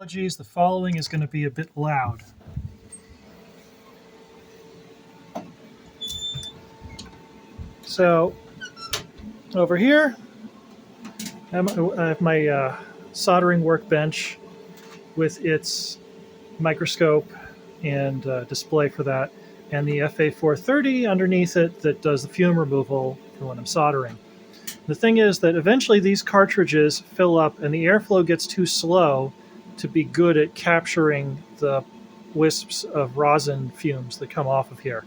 Apologies, the following is going to be a bit loud. So, over here, I have my soldering workbench with its microscope and display for that, and the FA430 underneath it that does the fume removal for when I'm soldering. The thing is that eventually these cartridges fill up and the airflow gets too slow to be good at capturing the wisps of rosin fumes that come off of here.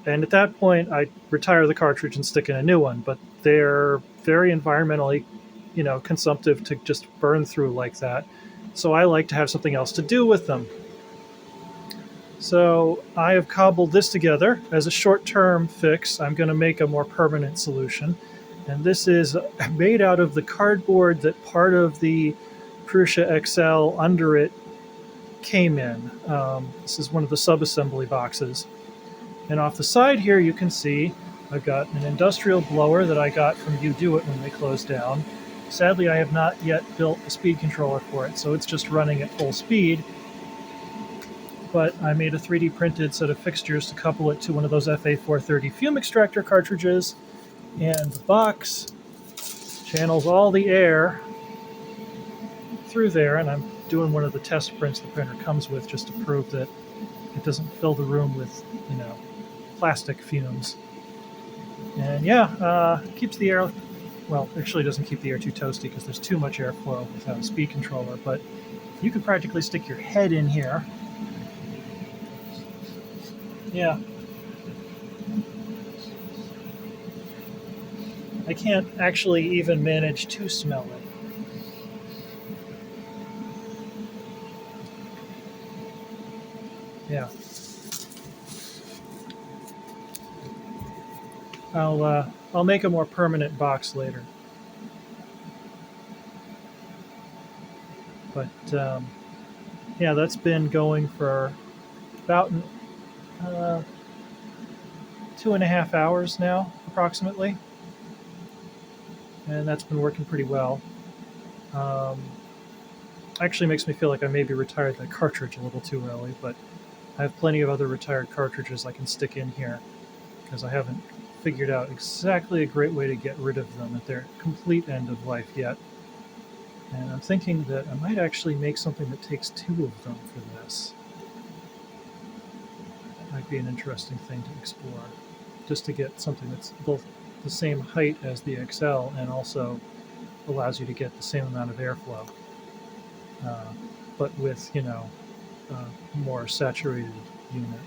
And at that point, I retire the cartridge and stick in a new one. But they're very environmentally, consumptive to just burn through like that. So I like to have something else to do with them. So I have cobbled this together as a short-term fix. I'm going to make a more permanent solution. And this is made out of the cardboard that part of the Prusa XL under it came in. This is one of the sub-assembly boxes. And off the side here, you can see I've got an industrial blower that I got from UDoIT when they closed down. Sadly, I have not yet built a speed controller for it, so it's just running at full speed. But I made a 3D printed set of fixtures to couple it to one of those FA430 fume extractor cartridges, and the box channels all the air through there, and I'm doing one of the test prints the printer comes with just to prove that it doesn't fill the room with, plastic fumes. And yeah, keeps the air, well, actually doesn't keep the air too toasty because there's too much airflow without a speed controller, but you could practically stick your head in here. Yeah. I can't actually even manage to smell it. Yeah. I'll make a more permanent box later. But yeah, that's been going for about 2.5 hours now, approximately, and that's been working pretty well. Actually makes me feel like I maybe retired the cartridge a little too early, but I have plenty of other retired cartridges I can stick in here because I haven't figured out exactly a great way to get rid of them at their complete end of life yet. And I'm thinking that I might actually make something that takes two of them for this. Might be an interesting thing to explore, just to get something that's both the same height as the XL and also allows you to get the same amount of airflow, but with, a more saturated unit.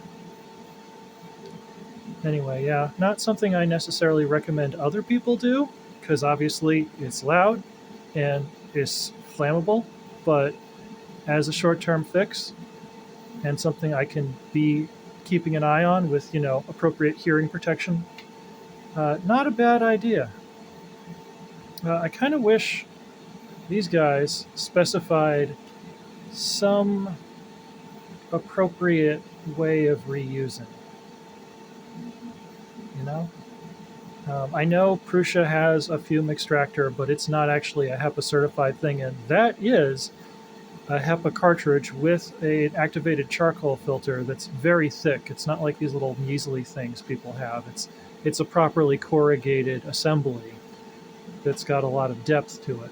Anyway, yeah, not something I necessarily recommend other people do, because obviously it's loud and it's flammable, but as a short-term fix and something I can be keeping an eye on with, appropriate hearing protection, not a bad idea. I kind of wish these guys specified some appropriate way of reusing. You know, I know Prusa has a fume extractor, but it's not actually a HEPA certified thing, and that is a HEPA cartridge with an activated charcoal filter that's very thick. It's not like these little measly things people have. It's a properly corrugated assembly that's got a lot of depth to it.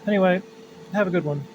Anyway, have a good one.